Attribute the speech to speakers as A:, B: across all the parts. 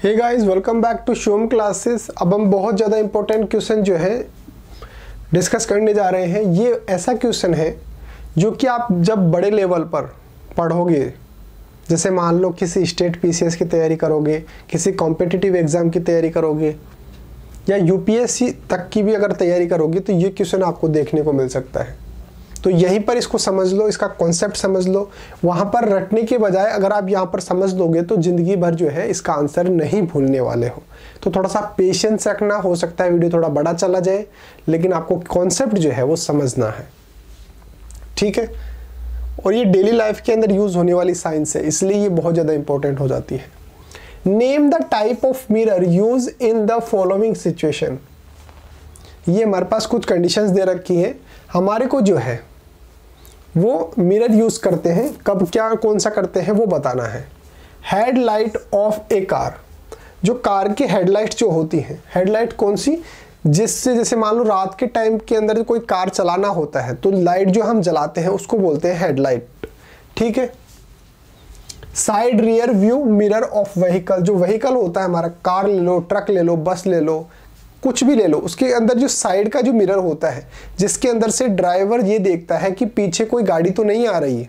A: Hey guys, welcome back to Shivam classes. अब हम बहुत ज़्यादा इंपॉर्टेंट क्वेश्चन जो है डिस्कस करने जा रहे हैं। ये ऐसा क्वेश्चन है जो कि आप जब बड़े लेवल पर पढ़ोगे, जैसे मान लो किसी स्टेट पीसीएस की तैयारी करोगे, किसी कॉम्पिटिटिव एग्ज़ाम की तैयारी करोगे या यूपीएससी तक की भी अगर तैयारी करोगे तो ये क्वेश्चन आपको देखने को मिल सकता है। तो यहीं पर इसको समझ लो, इसका कॉन्सेप्ट समझ लो। वहाँ पर रटने के बजाय अगर आप यहाँ पर समझ लोगे तो ज़िंदगी भर जो है इसका आंसर नहीं भूलने वाले हो। तो थोड़ा सा पेशेंस रखना, हो सकता है वीडियो थोड़ा बड़ा चला जाए, लेकिन आपको कॉन्सेप्ट जो है वो समझना है, ठीक है। और ये डेली लाइफ के अंदर यूज़ होने वाली साइंस है, इसलिए ये बहुत ज़्यादा इंपॉर्टेंट हो जाती है। Name the type of mirror use in the following situation. ये हमारे पास कुछ कंडीशंस दे रखी है, हमारे को जो है वो मिरर यूज करते हैं, कब क्या कौन सा करते हैं वो बताना है। हेडलाइट ऑफ ए कार, जो कार की हेडलाइट जो होती हैं, हेडलाइट कौन सी, जिससे जैसे मान लो रात के टाइम के अंदर कोई कार चलाना होता है तो लाइट जो हम जलाते हैं उसको बोलते हैं हेडलाइट, ठीक है। Side rear view mirror of vehicle, जो व्हीकल होता है हमारा, कार ले लो, ट्रक ले लो, बस ले लो, कुछ भी ले लो, उसके अंदर जो साइड का जो मिरर होता है जिसके अंदर से ड्राइवर ये देखता है कि पीछे कोई गाड़ी तो नहीं आ रही है।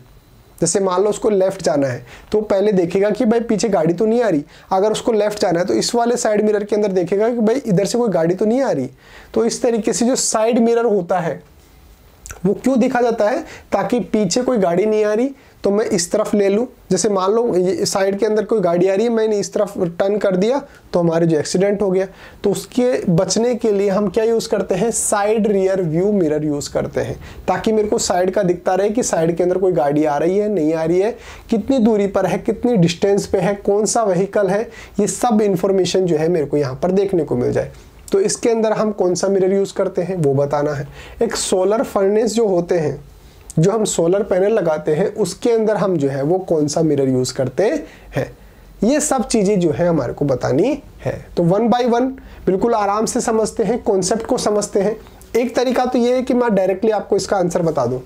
A: जैसे मान लो उसको लेफ्ट जाना है तो पहले देखेगा कि भाई पीछे गाड़ी तो नहीं आ रही। अगर उसको लेफ्ट जाना है तो इस वाले साइड मिरर के अंदर देखेगा कि भाई इधर से कोई गाड़ी तो नहीं आ रही। तो इस तरीके से जो साइड मिरर होता है वो क्यों दिखा जाता है, ताकि पीछे कोई गाड़ी नहीं आ रही तो मैं इस तरफ ले लूँ। जैसे मान लो ये साइड के अंदर कोई गाड़ी आ रही है, मैंने इस तरफ टर्न कर दिया तो हमारे जो एक्सीडेंट हो गया। तो उसके बचने के लिए हम क्या यूज़ करते हैं, side rear view mirror use करते हैं, ताकि मेरे को साइड का दिखता रहे कि साइड के अंदर कोई गाड़ी आ रही है, नहीं आ रही है, कितनी दूरी पर है, कितनी डिस्टेंस पे है, कौन सा व्हीकल है, ये सब इंफॉर्मेशन जो है मेरे को यहाँ पर देखने को मिल जाए। तो इसके अंदर हम कौन सा मिरर यूज़ करते हैं वो बताना है। एक सोलर फर्नेस जो होते हैं, जो हम सोलर पैनल लगाते हैं, उसके अंदर हम जो है वो कौन सा मिरर यूज़ करते हैं, ये सब चीज़ें जो है हमारे को बतानी है। तो वन बाय वन बिल्कुल आराम से समझते हैं, कॉन्सेप्ट को समझते हैं। एक तरीका तो ये है कि मैं डायरेक्टली आपको इसका आंसर बता दूं,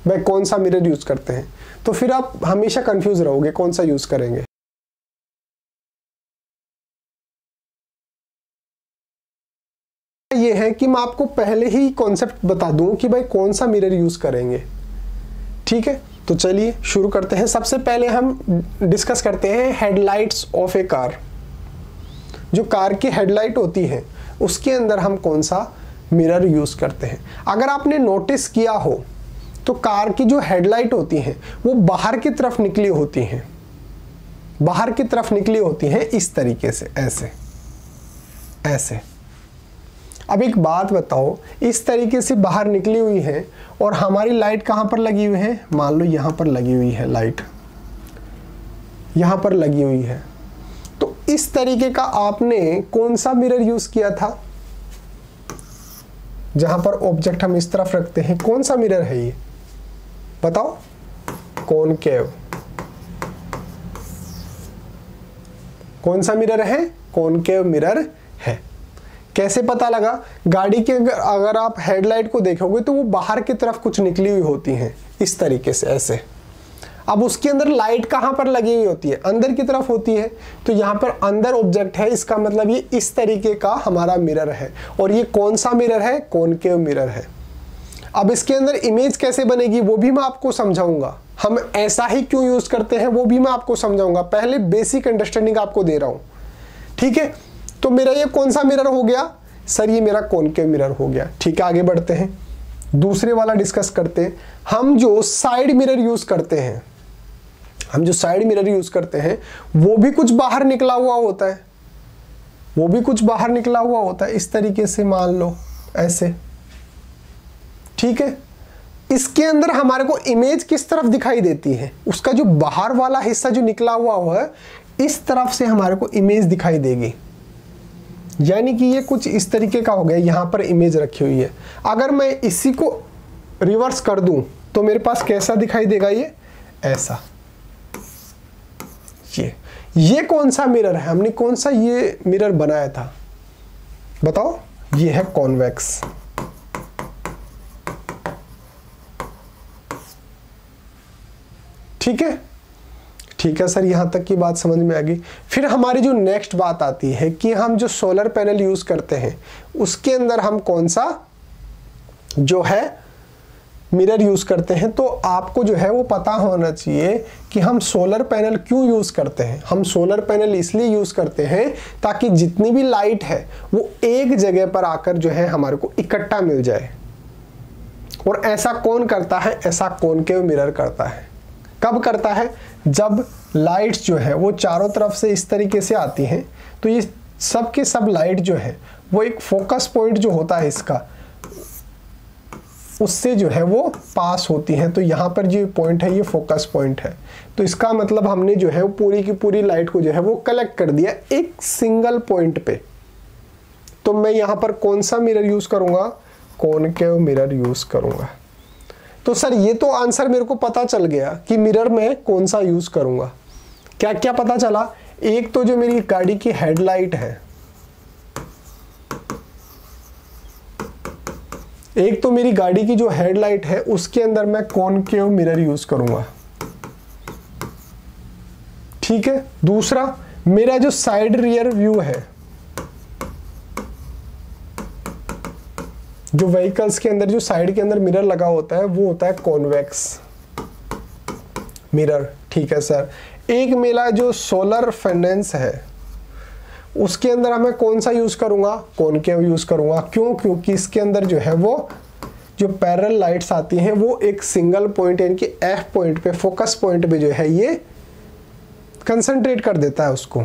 A: भाई कौन सा मिरर यूज़ करते हैं, तो फिर आप हमेशा कंफ्यूज रहोगे कौन सा यूज़ करेंगे। ये है कि मैं आपको पहले ही कॉन्सेप्ट बता दूं कि भाई कौन सा मिरर यूज़ करेंगे, ठीक है। तो चलिए शुरू करते हैं। सबसे पहले हम डिस्कस करते हैं हेडलाइट्स ऑफ ए कार। जो कार की हेडलाइट होती है उसके अंदर हम कौन सा मिरर यूज़ करते हैं। अगर आपने नोटिस किया हो तो कार की जो हेडलाइट होती हैं वो बाहर की तरफ निकली होती हैं, बाहर की तरफ निकली होती हैं इस तरीके से, ऐसे ऐसे। अब एक बात बताओ, इस तरीके से बाहर निकली हुई है और हमारी लाइट कहाँ पर लगी हुई है, मान लो यहाँ पर लगी हुई है लाइट, यहाँ पर लगी हुई है। तो इस तरीके का आपने कौन सा मिरर यूज किया था, जहां पर ऑब्जेक्ट हम इस तरफ रखते हैं, कौन सा मिरर है ये बताओ, कॉनकेव। कौन सा मिरर है, कॉनकेव मिरर है। कैसे पता लगा, गाड़ी के अगर आप हेडलाइट को देखोगे तो वो बाहर की तरफ कुछ निकली हुई होती हैं इस तरीके से, ऐसे। अब उसके अंदर लाइट कहाँ पर लगी हुई होती है, अंदर की तरफ होती है। तो यहाँ पर अंदर ऑब्जेक्ट है, इसका मतलब ये इस तरीके का हमारा मिरर है। और ये कौन सा मिरर है, कॉनकेव मिरर है। अब इसके अंदर इमेज कैसे बनेगी वो भी मैं आपको समझाऊंगा, हम ऐसा ही क्यों यूज करते हैं वो भी मैं आपको समझाऊंगा। पहले बेसिक अंडरस्टैंडिंग आपको दे रहा हूं, ठीक है। तो मेरा ये कौन सा मिरर हो गया, सर ये मेरा कॉनकेव मिरर हो गया, ठीक है। आगे बढ़ते हैं, दूसरे वाला डिस्कस करते हैं। हम जो साइड मिरर यूज करते हैं, हम जो साइड मिरर यूज करते हैं वो भी कुछ बाहर निकला हुआ होता है, वो भी कुछ बाहर निकला हुआ होता है इस तरीके से, मान लो ऐसे, ठीक है। इसके अंदर हमारे को इमेज किस तरफ दिखाई देती है, उसका जो बाहर वाला हिस्सा जो निकला हुआ है इस तरफ से हमारे को इमेज दिखाई देगी। यानी कि ये कुछ इस तरीके का हो गया, यहां पर इमेज रखी हुई है। अगर मैं इसी को रिवर्स कर दूं तो मेरे पास कैसा दिखाई देगा, ये ऐसा। ये कौन सा मिरर है, हमने कौन सा ये मिरर बनाया था बताओ, ये है कॉन्वेक्स। ठीक है, ठीक है सर, यहाँ तक की बात समझ में आ गई। फिर हमारी जो नेक्स्ट बात आती है कि हम जो सोलर पैनल यूज करते हैं उसके अंदर हम कौन सा जो है मिरर यूज करते हैं। तो आपको जो है वो पता होना चाहिए कि हम सोलर पैनल क्यों यूज करते हैं। हम सोलर पैनल इसलिए यूज करते हैं ताकि जितनी भी लाइट है वो एक जगह पर आकर जो है हमारे को इकट्ठा मिल जाए। और ऐसा कौन करता है, ऐसा कॉनकेव मिरर करता है। कब करता है, जब लाइट्स जो है वो चारों तरफ से इस तरीके से आती हैं तो ये सब के सब लाइट जो है वो एक फोकस पॉइंट जो होता है इसका, उससे जो है वो पास होती हैं। तो यहाँ पर जो पॉइंट है ये फोकस पॉइंट है। तो इसका मतलब हमने जो है वो पूरी की पूरी लाइट को जो है वो कलेक्ट कर दिया एक सिंगल पॉइंट पे। तो मैं यहाँ पर कौन सा मिरर यूज करूंगा, कॉनकेव मिरर यूज करूंगा। तो सर ये तो आंसर मेरे को पता चल गया कि मिरर में कौन सा यूज करूंगा। क्या क्या पता चला, एक तो जो मेरी गाड़ी की हेडलाइट है, एक तो मेरी गाड़ी की जो हेडलाइट है उसके अंदर मैं कॉनकेव मिरर यूज करूंगा, ठीक है। दूसरा, मेरा जो साइड रियर व्यू है, जो व्हीकल्स के अंदर जो साइड के अंदर मिरर लगा होता है वो होता है कॉन्वेक्स मिरर, ठीक है सर। एक मेरा जो सोलर फर्नेस है उसके अंदर मैं कौन सा यूज करूंगा, कॉनकेव यूज करूंगा। क्यों, क्योंकि इसके अंदर जो है वो जो पैरेलल लाइट्स आती हैं वो एक सिंगल पॉइंट यानी कि एफ पॉइंट पे, फोकस पॉइंट पे जो है ये कंसंट्रेट कर देता है उसको।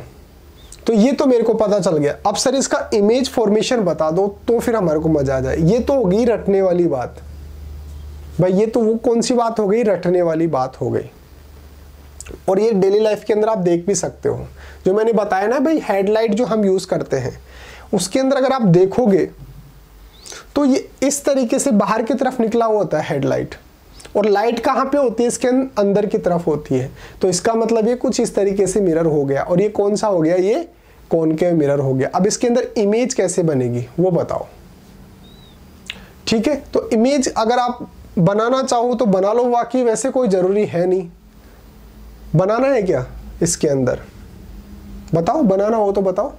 A: तो ये तो मेरे को पता चल गया। अब सर इसका इमेज फॉर्मेशन बता दो तो फिर हमारे को मजा आ जाए। ये तो होगी रटने वाली बात भाई, ये तो वो कौन सी बात हो गई, रटने वाली बात हो गई। और ये डेली लाइफ के अंदर आप देख भी सकते हो। जो मैंने बताया ना भाई, हेडलाइट जो हम यूज करते हैं उसके अंदर अगर आप देखोगे तो ये इस तरीके से बाहर की तरफ निकला हुआ होता है हेडलाइट, और लाइट कहाँ पे होती है, इसके अंदर की तरफ होती है। तो इसका मतलब ये कुछ इस तरीके से मिरर हो गया। और ये कौन सा हो गया, ये कॉनकेव मिरर हो गया। अब इसके अंदर इमेज कैसे बनेगी वो बताओ, ठीक है। तो इमेज अगर आप बनाना चाहो तो बना लो, वाकई वैसे कोई जरूरी है नहीं। बनाना है क्या इसके अंदर, बताओ, बनाना हो तो बताओ।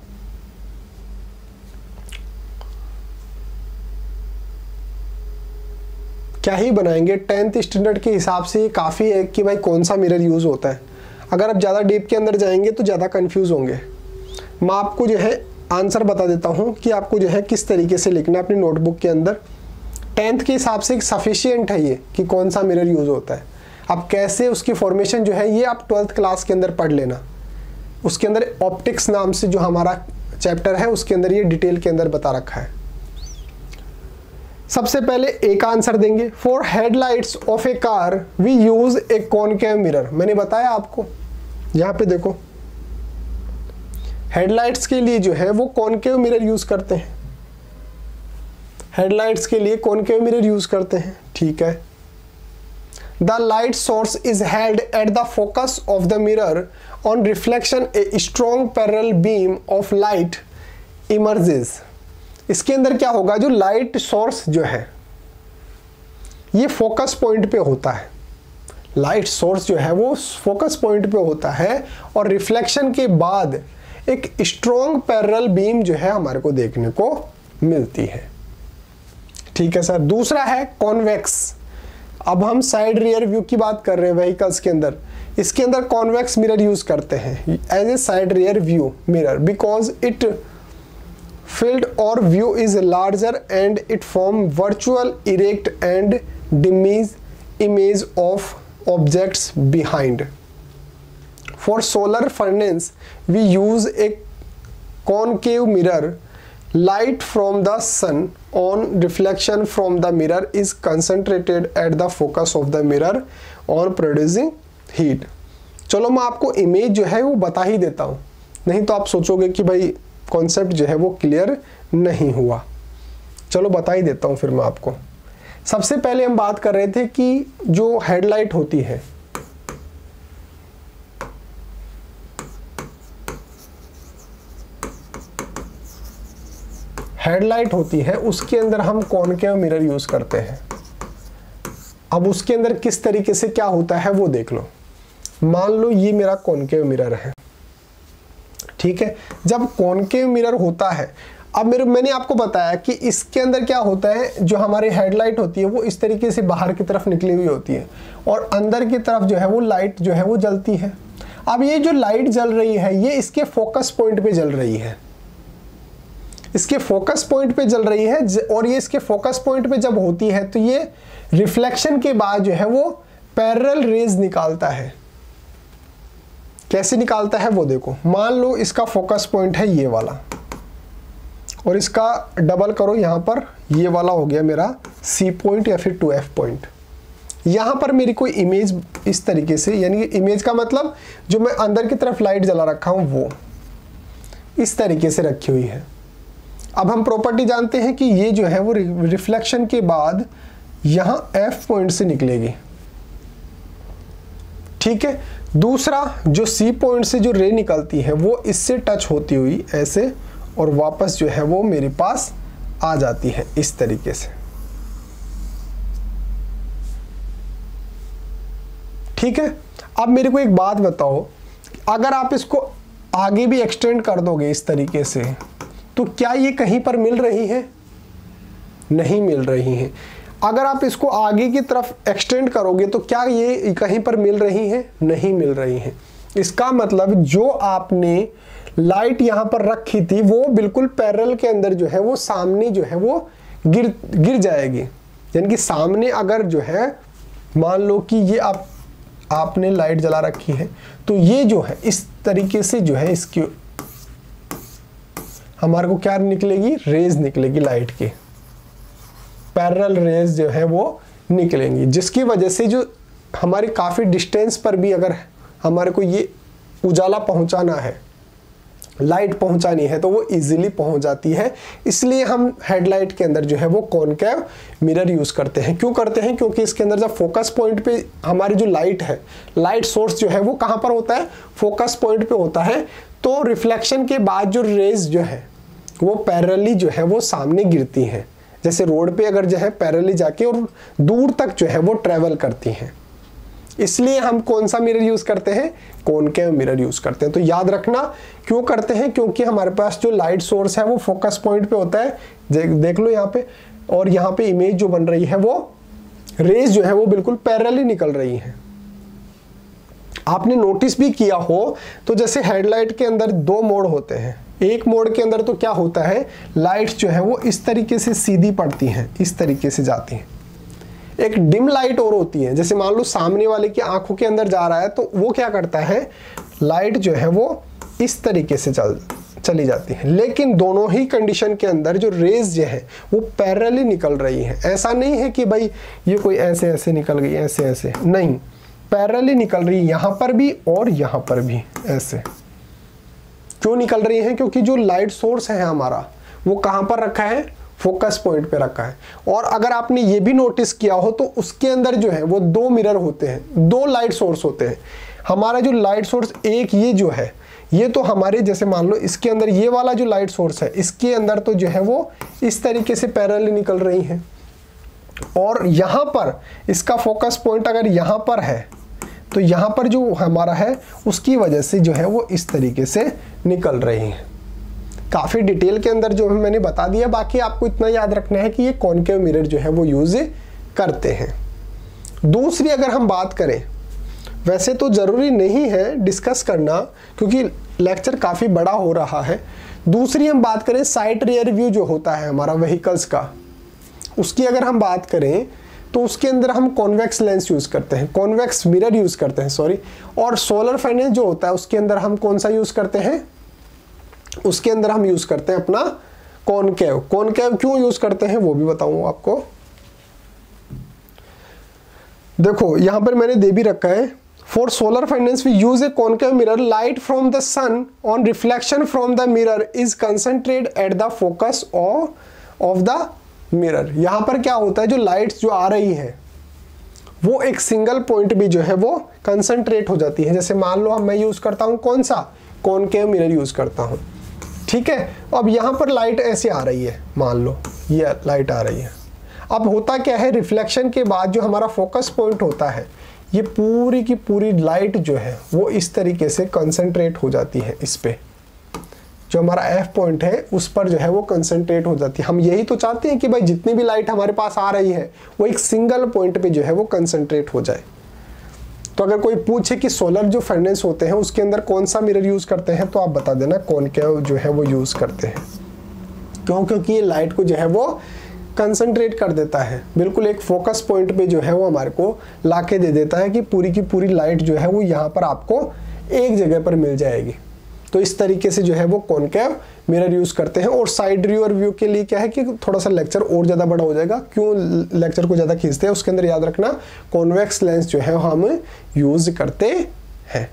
A: क्या ही बनाएंगे, 10th स्टैंडर्ड के हिसाब से ये काफ़ी है कि भाई कौन सा मिरर यूज़ होता है। अगर आप ज़्यादा डीप के अंदर जाएंगे तो ज़्यादा कंफ्यूज होंगे। मैं आपको जो है आंसर बता देता हूँ कि आपको जो है किस तरीके से लिखना है अपनी नोटबुक के अंदर। 10th के हिसाब से सफिशिएंट है ये कि कौन सा मिरर यूज़ होता है। अब कैसे उसकी फॉर्मेशन जो है ये आप 12th क्लास के अंदर पढ़ लेना। उसके अंदर ऑप्टिक्स नाम से जो हमारा चैप्टर है उसके अंदर ये डिटेल के अंदर बता रखा है। सबसे पहले एक आंसर देंगे, for headlights of a car we use a concave mirror. मैंने बताया आपको, यहाँ पे देखो हेडलाइट्स के लिए जो है वो कॉनकेव मिरर यूज करते हैं। हेडलाइट्स के लिए कॉनकेव मिरर यूज करते हैं, ठीक है। The light source is held at the focus of the mirror on reflection a strong parallel beam of light emerges. इसके अंदर क्या होगा, जो लाइट सोर्स जो है ये फोकस पॉइंट पे होता है। लाइट सोर्स जो है वो फोकस पॉइंट पे होता है और रिफ्लेक्शन के बाद एक स्ट्रॉन्ग पैरेलल बीम जो है हमारे को देखने को मिलती है, ठीक है सर। दूसरा है कॉन्वेक्स। अब हम साइड रियर व्यू की बात कर रहे हैं व्हीकल्स के अंदर। इसके अंदर कॉन्वेक्स मिरर यूज करते हैं as a side rear view mirror because it field or view is larger and it form virtual erect and image of objects behind. For solar furnace we use a concave mirror. Light from the sun on reflection from the mirror is concentrated at the focus of the mirror on producing heat. चलो मैं आपको image जो है वो बता ही देता हूँ, नहीं तो आप सोचोगे कि भाई कॉन्सेप्ट जो है वो क्लियर नहीं हुआ। चलो बता ही देता हूं फिर मैं आपको। सबसे पहले हम बात कर रहे थे कि जो हेडलाइट होती है, हेडलाइट होती है उसके अंदर हम कॉनकेव मिरर यूज करते हैं। अब उसके अंदर किस तरीके से क्या होता है वो देख लो। मान लो ये मेरा कॉनकेव मिरर है, ठीक है। जब कॉनकेव मिरर होता है, अब मैंने आपको बताया कि इसके अंदर क्या होता है, जो हमारी हेडलाइट होती है वो इस तरीके से बाहर की तरफ निकली हुई होती है और अंदर की तरफ जो है वो लाइट जो है वो जलती है। अब ये जो लाइट जल रही है ये इसके फोकस पॉइंट पे जल रही है, इसके फोकस पॉइंट पे जल रही है, और ये इसके फोकस पॉइंट पे जब होती है तो ये रिफ्लेक्शन के बाद जो है वो पैरेलल रेज निकालता है। कैसे निकालता है वो देखो, मान लो इसका फोकस पॉइंट है ये वाला और इसका डबल करो यहाँ पर, ये वाला हो गया मेरा C पॉइंट या फिर 2F पॉइंट। यहाँ पर मेरी कोई इमेज इस तरीके से, यानी कि इमेज का मतलब जो मैं अंदर की तरफ लाइट जला रखा हूँ वो इस तरीके से रखी हुई है। अब हम प्रॉपर्टी जानते हैं कि ये जो है वो रिफ्लेक्शन के बाद यहाँ F पॉइंट से निकलेगी, ठीक है। दूसरा जो C पॉइंट से जो रे निकलती है वो इससे टच होती हुई ऐसे और वापस जो है वो मेरे पास आ जाती है इस तरीके से, ठीक है। अब मेरे को एक बात बताओ, अगर आप इसको आगे भी एक्सटेंड कर दोगे इस तरीके से तो क्या ये कहीं पर मिल रही है? नहीं मिल रही है। अगर आप इसको आगे की तरफ एक्सटेंड करोगे तो क्या ये कहीं पर मिल रही है? नहीं मिल रही है। इसका मतलब जो आपने लाइट यहाँ पर रखी थी वो बिल्कुल पैरेलल के अंदर जो है वो सामने जो है वो गिर जाएगी। यानी कि सामने अगर जो है मान लो कि ये आपने लाइट जला रखी है तो ये जो है इस तरीके से जो है इसकी हमारे को क्या निकलेगी? रेज निकलेगी, लाइट की पैरेलल रेज जो है वो निकलेंगी, जिसकी वजह से जो हमारी काफ़ी डिस्टेंस पर भी अगर हमारे को ये उजाला पहुंचाना है, लाइट पहुंचानी है तो वो इजीली पहुंच जाती है। इसलिए हम हेडलाइट के अंदर जो है वो कॉनकेव मिरर यूज़ करते हैं। क्यों करते हैं? क्योंकि इसके अंदर जब फोकस पॉइंट पे हमारी जो लाइट है, लाइट सोर्स जो है वो कहाँ पर होता है? फोकस पॉइंट पे होता है। तो रिफ्लेक्शन के बाद जो रेज जो है वो पैरेलली जो है वो सामने गिरती हैं, जैसे रोड पे अगर जो है पैरेलली जाके और दूर तक जो है वो ट्रेवल करती हैं। इसलिए हम कौन सा मिरर यूज करते हैं? कॉनकेव मिरर यूज करते हैं। तो याद रखना क्यों करते हैं, क्योंकि हमारे पास जो लाइट सोर्स है वो फोकस पॉइंट पे होता है, देख लो यहाँ पे, और यहाँ पे इमेज जो बन रही है वो रेज जो है वो बिल्कुल पैरेलली निकल रही है। आपने नोटिस भी किया हो तो जैसे हेडलाइट के अंदर दो मोड होते हैं, एक मोड के अंदर तो क्या होता है, लाइट्स जो है वो इस तरीके से सीधी पड़ती हैं, इस तरीके से जाती हैं। एक डिम लाइट और होती है, जैसे मान लो सामने वाले की आंखों के अंदर जा रहा है तो वो क्या करता है, लाइट जो है वो इस तरीके से चली जाती है। लेकिन दोनों ही कंडीशन के अंदर जो रेज जो है वो पैरेलली निकल रही है। ऐसा नहीं है कि भाई ये कोई ऐसे ऐसे निकल गई, ऐसे ऐसे नहीं, पैरेलली निकल रही है, यहाँ पर भी और यहाँ पर भी ऐसे। क्यों निकल रही है? क्योंकि जो लाइट सोर्स है हमारा वो कहाँ पर रखा है? फोकस पॉइंट पे रखा है। और अगर आपने ये भी नोटिस किया हो तो उसके अंदर जो है वो दो मिरर होते हैं, दो लाइट सोर्स होते हैं। हमारा जो लाइट सोर्स एक ये जो है ये तो हमारे, जैसे मान लो इसके अंदर ये वाला जो लाइट सोर्स है इसके अंदर तो जो है वो इस तरीके से पैरेलली निकल रही है, और यहाँ पर इसका फोकस पॉइंट अगर यहाँ पर है तो यहाँ पर जो हमारा है उसकी वजह से जो है वो इस तरीके से निकल रही है। काफ़ी डिटेल के अंदर जो मैंने बता दिया, बाकी आपको इतना याद रखना है कि ये कॉनकेव मिरर जो है वो यूज़ करते हैं। दूसरी अगर हम बात करें, वैसे तो ज़रूरी नहीं है डिस्कस करना क्योंकि लेक्चर काफ़ी बड़ा हो रहा है। दूसरी हम बात करें साइड रियर व्यू जो होता है हमारा व्हीकल्स का, उसकी अगर हम बात करें तो उसके अंदर हम कॉन्वेक्स लेंस यूज़ करते हैं, कॉन्वेक्स मिरर यूज़ करते हैं सॉरी। और सोलर पैनल जो होता है उसके अंदर हम कौन सा यूज़ करते हैं? उसके अंदर हम यूज़ करते हैं अपना कॉनकेव। कॉनकेव क्यों यूज़ करते हैं वो भी बताऊंगा आपको। देखो यहाँ पर मैंने दे भी रखा है, for solar panels we use a concave mirror, light from the sun on reflection from the mirror is concentrated at the focus of the mirror. यहाँ पर क्या होता है, जो लाइट्स जो आ रही है वो एक सिंगल पॉइंट भी जो है वो कंसंट्रेट हो जाती है। जैसे मान लो मैं यूज़ करता हूँ कौन सा, कॉनकेव मिरर यूज़ करता हूँ, ठीक है। अब यहाँ पर लाइट ऐसे आ रही है, मान लो ये लाइट आ रही है। अब होता क्या है, रिफ्लेक्शन के बाद जो हमारा फोकस पॉइंट होता है ये पूरी की पूरी लाइट जो है वो इस तरीके से कंसंट्रेट हो जाती है। इस पे जो हमारा F पॉइंट है उस पर जो है वो कंसंट्रेट हो जाती है। हम यही तो चाहते हैं कि भाई जितनी भी लाइट हमारे पास आ रही है वो एक सिंगल पॉइंट पे जो है वो कंसंट्रेट हो जाए। तो अगर कोई पूछे कि सोलर जो फर्नेस होते हैं उसके अंदर कौन सा मिरर यूज करते हैं, तो आप बता देना कॉनकेव जो है वो यूज करते हैं। क्यों? क्योंकि ये लाइट को जो है वो कंसंट्रेट कर देता है, बिल्कुल एक फोकस पॉइंट पे जो है वो हमारे को लाके दे देता है कि पूरी की पूरी लाइट जो है वो यहाँ पर आपको एक जगह पर मिल जाएगी। तो इस तरीके से जो है वो कॉनकेव मिरर यूज करते हैं। और साइड व्यू और व्यू के लिए क्या है कि थोड़ा सा लेक्चर और ज़्यादा बड़ा हो जाएगा। क्यों लेक्चर को ज़्यादा खींचते हैं, उसके अंदर याद रखना कॉन्वेक्स लेंस जो है हम यूज करते हैं।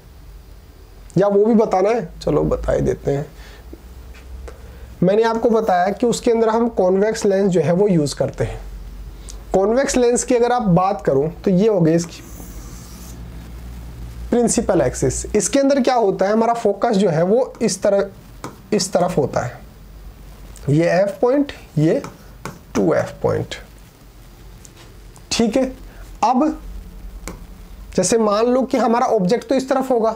A: या वो भी बताना है, चलो बता ही देते हैं। मैंने आपको बताया कि उसके अंदर हम कॉन्वेक्स लेंस जो है वो यूज करते हैं। कॉन्वेक्स लेंस की अगर आप बात करूं तो ये हो गई इसकी प्रिंसिपल एक्सिस। इसके अंदर क्या होता है, हमारा फोकस जो है वो इस तरफ होता है। ये F पॉइंट, ये 2F पॉइंट, ठीक है। अब जैसे मान लो कि हमारा ऑब्जेक्ट तो इस तरफ होगा,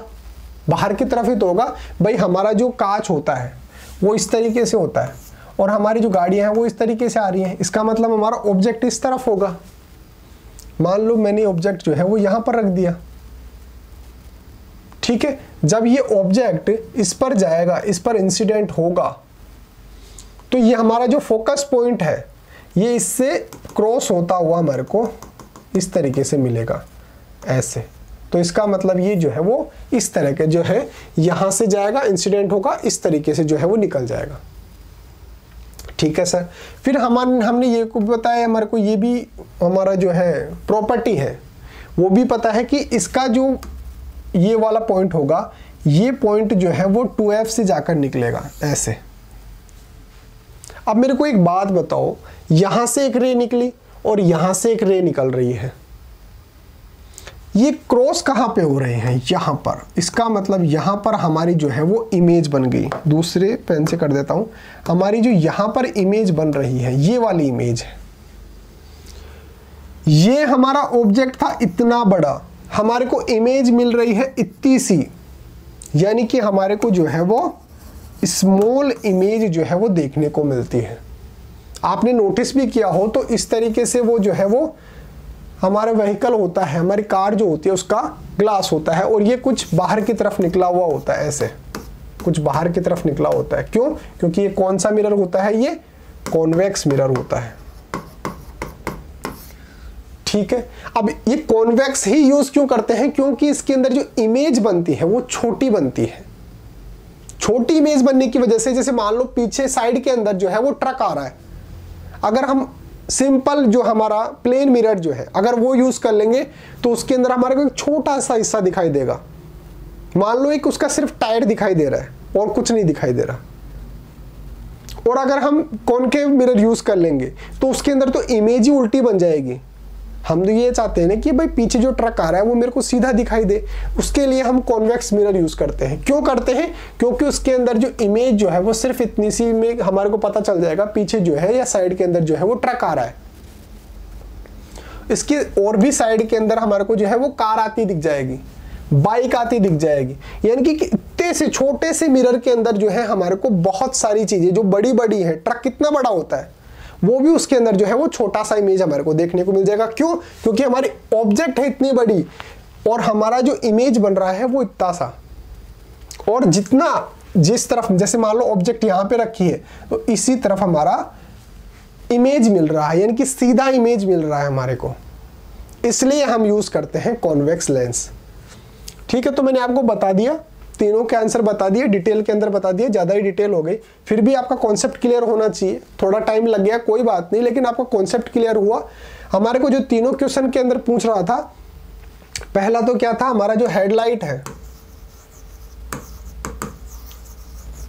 A: बाहर की तरफ ही तो होगा भाई। हमारा जो कांच होता है वो इस तरीके से होता है और हमारी जो गाड़ियां हैं वो इस तरीके से आ रही हैं। इसका मतलब हमारा ऑब्जेक्ट इस तरफ होगा। मान लो मैंने ऑब्जेक्ट जो है वो यहां पर रख दिया, ठीक है। जब ये ऑब्जेक्ट इस पर जाएगा, इस पर इंसिडेंट होगा, तो ये हमारा जो फोकस पॉइंट है ये इससे क्रॉस होता हुआ हमारे को इस तरीके से मिलेगा, ऐसे। तो इसका मतलब ये जो है वो इस तरह के जो है यहां से जाएगा, इंसिडेंट होगा, इस तरीके से जो है वो निकल जाएगा, ठीक है सर। फिर हमने ये को बताया, हमारे को ये भी हमारा जो है प्रॉपर्टी है वो भी पता है कि इसका जो ये वाला पॉइंट होगा, ये पॉइंट जो है वो 2F से जाकर निकलेगा, ऐसे। अब मेरे को एक बात बताओ, यहां से एक रे निकली और यहां से एक रे निकल रही है, ये क्रॉस कहां पे हो रहे हैं? यहां पर। इसका मतलब यहां पर हमारी जो है वो इमेज बन गई। दूसरे पेन से कर देता हूं। हमारी जो यहां पर इमेज बन रही है ये वाली इमेज है। ये हमारा ऑब्जेक्ट था इतना बड़ा, हमारे को इमेज मिल रही है इतनी सी, यानी कि हमारे को जो है वो स्मॉल इमेज जो है वो देखने को मिलती है। आपने नोटिस भी किया हो तो इस तरीके से वो जो है वो हमारा व्हीकल होता है, हमारी कार जो होती है उसका ग्लास होता है और ये कुछ बाहर की तरफ निकला हुआ होता है, ऐसे कुछ बाहर की तरफ निकला होता है। क्यों? क्योंकि ये कौन सा मिरर होता है? ये कॉन्वेक्स मिरर होता है, ठीक है। अब ये कॉन्वेक्स ही यूज क्यों करते हैं? क्योंकि इसके अंदर जो इमेज बनती है वो छोटी बनती है। छोटी इमेज बनने की वजह से, जैसे मान लो पीछे साइड के अंदर जो है वो ट्रक आ रहा है, अगर हम सिंपल जो हमारा प्लेन मिरर जो है अगर वो यूज कर लेंगे तो उसके अंदर हमारे को एक छोटा सा हिस्सा दिखाई देगा। मान लो एक उसका सिर्फ टायर दिखाई दे रहा है और कुछ नहीं दिखाई दे रहा। और अगर हम कॉनकेव मिरर यूज कर लेंगे तो उसके अंदर तो इमेज ही उल्टी बन जाएगी। हम तो ये चाहते हैं ना कि भाई पीछे जो ट्रक आ रहा है वो मेरे को सीधा दिखाई दे, उसके लिए हम कॉन्वेक्स मिरर यूज करते हैं। क्यों करते हैं? क्योंकि उसके अंदर जो इमेज जो है वो सिर्फ इतनी सी में हमारे को पता चल जाएगा पीछे जो है या साइड के अंदर जो है वो ट्रक आ रहा है। इसके और भी साइड के अंदर हमारे को जो है वो कार आती दिख जाएगी, बाइक आती दिख जाएगी। यानी कि इतने से छोटे से मिरर के अंदर जो है हमारे को बहुत सारी चीजें जो बड़ी बड़ी है, ट्रक कितना बड़ा होता है वो भी उसके अंदर जो है वो छोटा सा इमेज हमारे को देखने को मिल जाएगा। क्यों? क्योंकि हमारी ऑब्जेक्ट है इतनी बड़ी और हमारा जो इमेज बन रहा है वो इतना सा। और जितना जिस तरफ, जैसे मान लो ऑब्जेक्ट यहां पे रखी है तो इसी तरफ हमारा इमेज मिल रहा है, यानी कि सीधा इमेज मिल रहा है हमारे को, इसलिए हम यूज करते हैं कॉन्वेक्स लेंस, ठीक है। तो मैंने आपको बता दिया, तीनों के आंसर बता दिए, डिटेल के अंदर बता दिए, ज़्यादा ही डिटेल हो गई। फिर भी आपका कॉन्सेप्ट क्लियर होना चाहिए, थोड़ा टाइम लग गया कोई बात नहीं, लेकिन आपका कॉन्सेप्ट क्लियर हुआ। हमारे को जो तीनों क्वेश्चन के अंदर पूछ रहा था, पहला तो क्या था, हमारा जो हेडलाइट है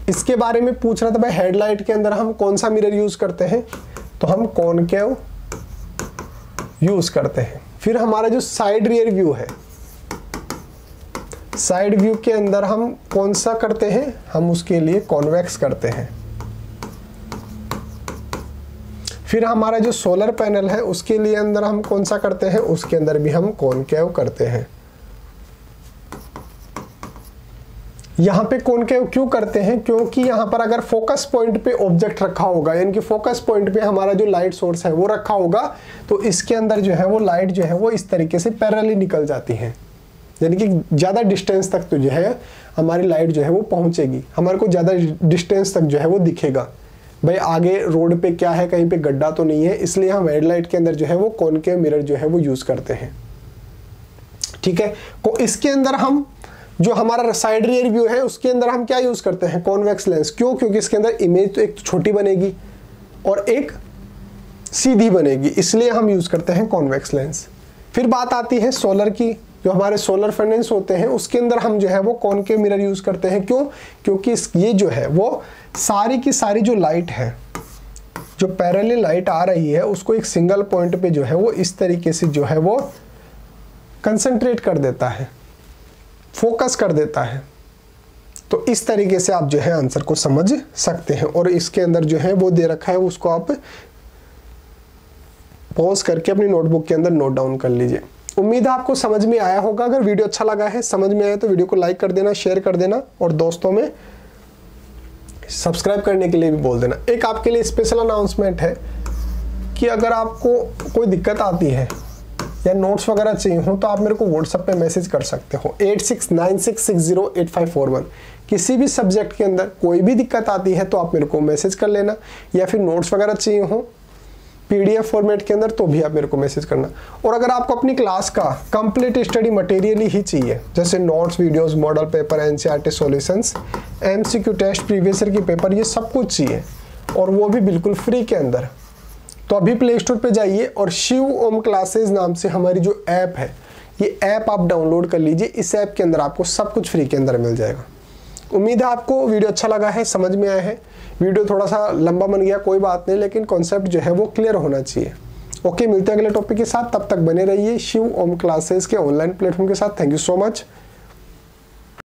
A: इसके बारे में पूछ रहा था। भाई हेडलाइट के अंदर हम कौन सा मिरर यूज करते हैं? तो हम कॉनकेव यूज करते हैं। फिर हमारा जो साइड रियर व्यू है, साइड व्यू के अंदर हम कौन सा करते हैं? हम उसके लिए कॉन्वेक्स करते हैं। फिर हमारा जो सोलर पैनल है उसके लिए अंदर हम कौन सा करते हैं, उसके अंदर भी हम कॉनकेव करते हैं। यहाँ पे कॉनकेव क्यों करते हैं, क्योंकि यहाँ पर अगर फोकस पॉइंट पे ऑब्जेक्ट रखा होगा, यानी कि फोकस पॉइंट पे हमारा जो लाइट सोर्स है वो रखा होगा, तो इसके अंदर जो है वो लाइट जो है वो इस तरीके से पैरेलली निकल जाती है, यानी कि ज़्यादा डिस्टेंस तक तो जो है हमारी लाइट जो है वो पहुँचेगी, हमारे को ज़्यादा डिस्टेंस तक जो है वो दिखेगा। भाई आगे रोड पे क्या है, कहीं पे गड्ढा तो नहीं है, इसलिए हम हेडलाइट के अंदर जो है वो कॉनकेव मिरर जो है वो यूज़ करते हैं। ठीक है, तो इसके अंदर हम जो हमारा साइड रियर व्यू है उसके अंदर हम क्या यूज़ करते हैं, कॉन्वेक्स लेंस। क्यों, क्योंकि इसके अंदर इमेज तो एक छोटी बनेगी और एक सीधी बनेगी, इसलिए हम यूज़ करते हैं कॉन्वेक्स लेंस। फिर बात आती है सोलर की, जो हमारे सोलर पैनल्स होते हैं उसके अंदर हम जो है वो कॉनकेव मिरर यूज़ करते हैं। क्यों, क्योंकि ये जो है वो सारी की सारी जो लाइट है, जो पैरेलल लाइट आ रही है, उसको एक सिंगल पॉइंट पे जो है वो इस तरीके से जो है वो कंसंट्रेट कर देता है, फोकस कर देता है। तो इस तरीके से आप जो है आंसर को समझ सकते हैं। और इसके अंदर जो है वो दे रखा है, उसको आप पॉज करके अपनी नोटबुक के अंदर नोट डाउन कर लीजिए। उम्मीद है आपको समझ में आया होगा। अगर वीडियो अच्छा लगा है, समझ में आया तो वीडियो को लाइक कर देना, शेयर कर देना और दोस्तों में सब्सक्राइब करने के लिए भी बोल देना। एक आपके लिए स्पेशल अनाउंसमेंट है कि अगर आपको कोई दिक्कत आती है या नोट्स वगैरह चाहिए हो तो आप मेरे को व्हाट्सएप पे मैसेज कर सकते हो 8696608541। किसी भी सब्जेक्ट के अंदर कोई भी दिक्कत आती है तो आप मेरे को मैसेज कर लेना, या फिर नोट्स वगैरह चाहिए हो पीडीएफ फॉर्मेट के अंदर तो भी आप मेरे को मैसेज करना। और अगर आपको अपनी क्लास का कंप्लीट स्टडी मटेरियल ही चाहिए, जैसे notes, videos, model paper, NCERT solutions, MCQ test, previous year की पेपर, ये सब कुछ चाहिए और वो भी बिल्कुल फ्री के अंदर, तो अभी प्ले स्टोर पे जाइए और शिव ओम क्लासेज नाम से हमारी जो ऐप है, ये ऐप आप डाउनलोड कर लीजिए। इस ऐप के अंदर आपको सब कुछ फ्री के अंदर मिल जाएगा। उम्मीद है आपको वीडियो अच्छा लगा है, समझ में आया है। वीडियो थोड़ा सा लंबा बन गया, कोई बात नहीं, लेकिन कॉन्सेप्ट जो है वो क्लियर होना चाहिए। ओके, मिलते हैं अगले टॉपिक के साथ, तब तक बने रहिए शिव ओम क्लासेस के ऑनलाइन प्लेटफॉर्म के साथ। Thank you so much.